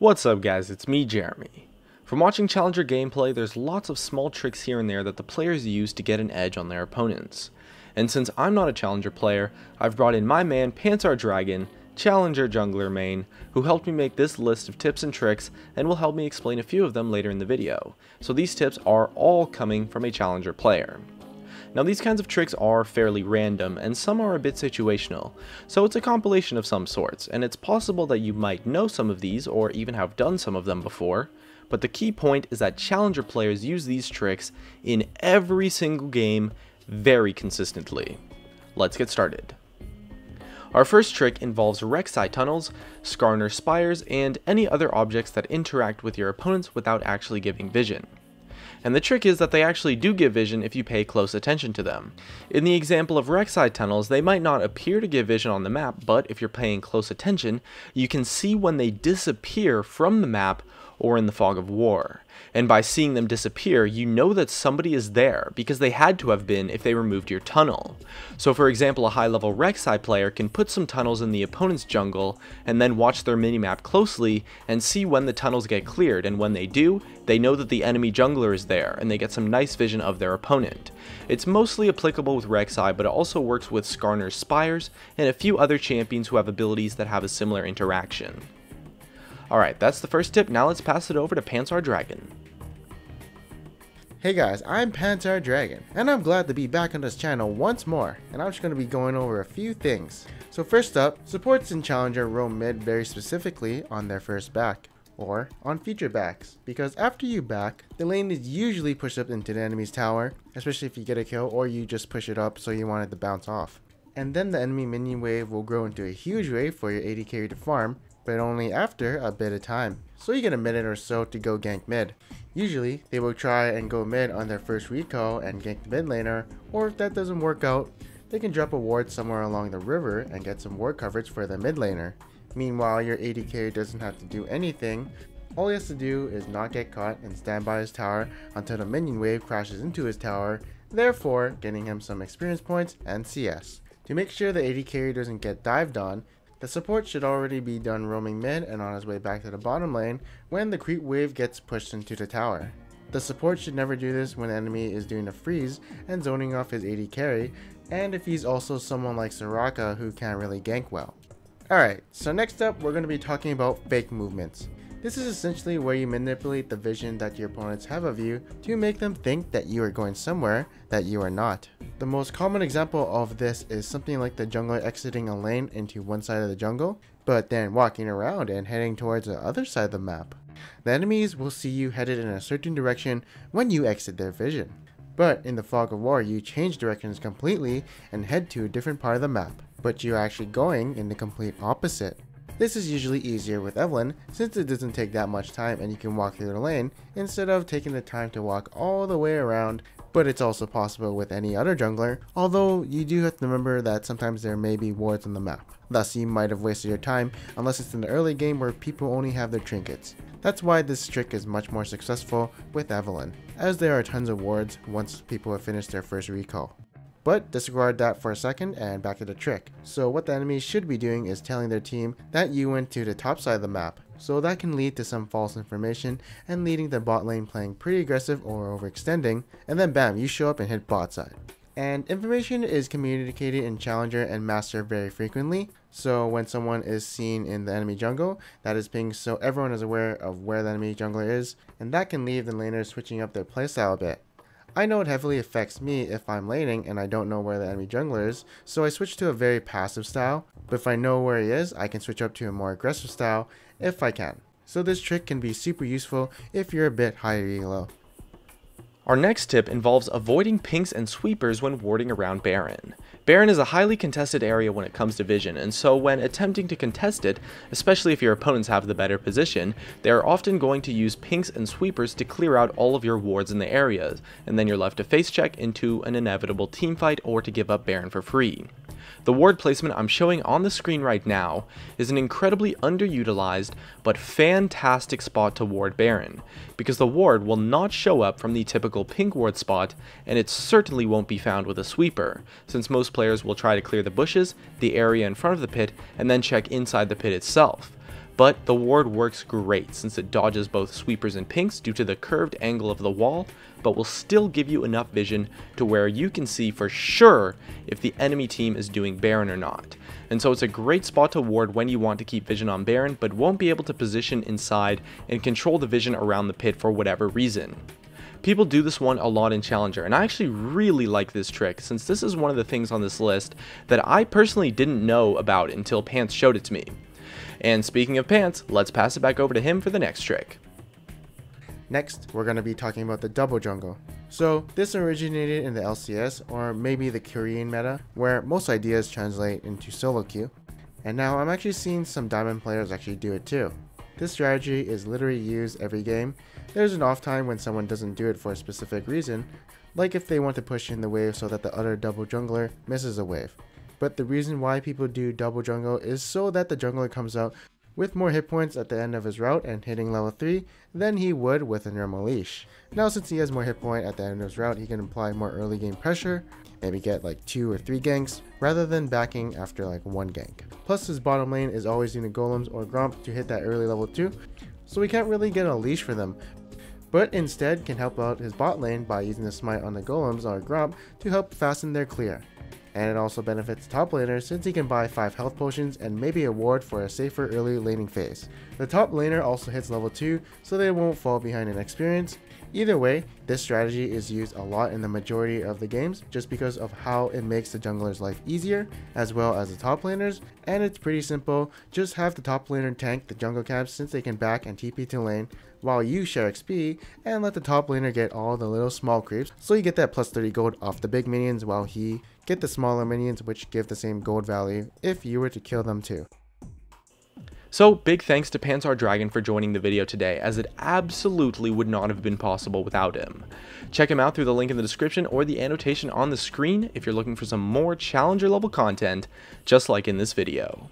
What's up guys, it's me Jeremy. From watching Challenger gameplay, there's lots of small tricks here and there that the players use to get an edge on their opponents. And since I'm not a Challenger player, I've brought in my man Panzer Dragon, Challenger jungler main, who helped me make this list of tips and tricks and will help me explain a few of them later in the video. So these tips are all coming from a Challenger player. Now these kinds of tricks are fairly random and some are a bit situational, so it's a compilation of some sorts, and it's possible that you might know some of these or even have done some of them before, but the key point is that Challenger players use these tricks in every single game very consistently. Let's get started. Our first trick involves Rek'Sai tunnels, Skarner spires, and any other objects that interact with your opponents without actually giving vision. And the trick is that they actually do give vision if you pay close attention to them. In the example of Rek'Sai tunnels, they might not appear to give vision on the map, but if you're paying close attention, you can see when they disappear from the map or in the fog of war. And by seeing them disappear, you know that somebody is there, because they had to have been if they removed your tunnel. So for example, a high level Rek'Sai player can put some tunnels in the opponent's jungle, and then watch their minimap closely, and see when the tunnels get cleared, and when they do, they know that the enemy jungler is there, and they get some nice vision of their opponent. It's mostly applicable with Rek'Sai, but it also works with Skarner's spires, and a few other champions who have abilities that have a similar interaction. Alright, that's the first tip. Now let's pass it over to Panzer Dragon. Hey guys, I'm Panzer Dragon, and I'm glad to be back on this channel once more, and I'm just going to be going over a few things. So first up, supports in Challenger roam mid very specifically on their first back, or on feature backs, because after you back, the lane is usually pushed up into the enemy's tower, especially if you get a kill or you just push it up so you want it to bounce off. And then the enemy minion wave will grow into a huge wave for your AD carry to farm, but only after a bit of time. So you get a minute or so to go gank mid. Usually, they will try and go mid on their first recall and gank the mid laner, or if that doesn't work out, they can drop a ward somewhere along the river and get some ward coverage for the mid laner. Meanwhile, your AD carry doesn't have to do anything. All he has to do is not get caught and stand by his tower until the minion wave crashes into his tower, therefore getting him some experience points and CS. To make sure the AD carry doesn't get dived on, the support should already be done roaming mid and on his way back to the bottom lane when the creep wave gets pushed into the tower. The support should never do this when the enemy is doing a freeze and zoning off his AD carry, and if he's also someone like Soraka who can't really gank well. Alright, so next up we're going to be talking about fake movements. This is essentially where you manipulate the vision that your opponents have of you to make them think that you are going somewhere that you are not. The most common example of this is something like the jungler exiting a lane into one side of the jungle, but then walking around and heading towards the other side of the map. The enemies will see you headed in a certain direction when you exit their vision. But in the fog of war, you change directions completely and head to a different part of the map, but you're actually going in the complete opposite. This is usually easier with Evelynn since it doesn't take that much time and you can walk through the lane instead of taking the time to walk all the way around, but it's also possible with any other jungler, although you do have to remember that sometimes there may be wards on the map. Thus you might have wasted your time unless it's in the early game where people only have their trinkets. That's why this trick is much more successful with Evelynn, as there are tons of wards once people have finished their first recall. But disregard that for a second and back to the trick. So what the enemy should be doing is telling their team that you went to the top side of the map. So that can lead to some false information and leading the bot lane playing pretty aggressive or overextending, and then bam, you show up and hit bot side. And information is communicated in Challenger and Master very frequently, so when someone is seen in the enemy jungle, that is pinged so everyone is aware of where the enemy jungler is, and that can leave the laners switching up their playstyle a bit. I know it heavily affects me if I'm laning and I don't know where the enemy jungler is, so I switch to a very passive style, but if I know where he is, I can switch up to a more aggressive style if I can. So this trick can be super useful if you're a bit higher elo. Our next tip involves avoiding pinks and sweepers when warding around Baron. Baron is a highly contested area when it comes to vision, and so when attempting to contest it, especially if your opponents have the better position, they are often going to use pinks and sweepers to clear out all of your wards in the areas, and then you're left to face check into an inevitable teamfight or to give up Baron for free. The ward placement I'm showing on the screen right now is an incredibly underutilized but fantastic spot to ward Baron, because the ward will not show up from the typical pink ward spot, and it certainly won't be found with a sweeper, since most players will try to clear the bushes, the area in front of the pit, and then check inside the pit itself. but the ward works great since it dodges both sweepers and pinks due to the curved angle of the wall, but will still give you enough vision to where you can see for sure if the enemy team is doing Baron or not. And so it's a great spot to ward when you want to keep vision on Baron, but won't be able to position inside and control the vision around the pit for whatever reason. People do this one a lot in Challenger, and I actually really like this trick since this is one of the things on this list that I personally didn't know about until Pants showed it to me. And speaking of Pants, let's pass it back over to him for the next trick. Next, we're going to be talking about the double jungle. So this originated in the LCS or maybe the Korean meta, where most ideas translate into solo queue. And now I'm actually seeing some diamond players actually do it too. This strategy is literally used every game. There's an off time when someone doesn't do it for a specific reason, like if they want to push in the wave so that the other double jungler misses a wave. But the reason why people do double jungle is so that the jungler comes out with more hit points at the end of his route and hitting level 3 than he would with a normal leash. Now since he has more hit point at the end of his route, he can apply more early game pressure, maybe get like 2 or 3 ganks rather than backing after like 1 gank. Plus his bottom lane is always using golems or gromp to hit that early level 2, so he can't really get a leash for them, but instead can help out his bot lane by using the smite on the golems or gromp to help fasten their clear. And it also benefits top laner since he can buy 5 health potions and maybe a ward for a safer early laning phase. The top laner also hits level 2 so they won't fall behind in experience. Either way, this strategy is used a lot in the majority of the games just because of how it makes the jungler's life easier as well as the top laners, and it's pretty simple. Just have the top laner tank the jungle camps since they can back and TP to lane while you share XP, and let the top laner get all the little small creeps so you get that plus 30 gold off the big minions while he get the smaller minions which give the same gold value if you were to kill them too. So big thanks to Panzer Dragon for joining the video today, as it absolutely would not have been possible without him. Check him out through the link in the description or the annotation on the screen if you're looking for some more Challenger level content just like in this video.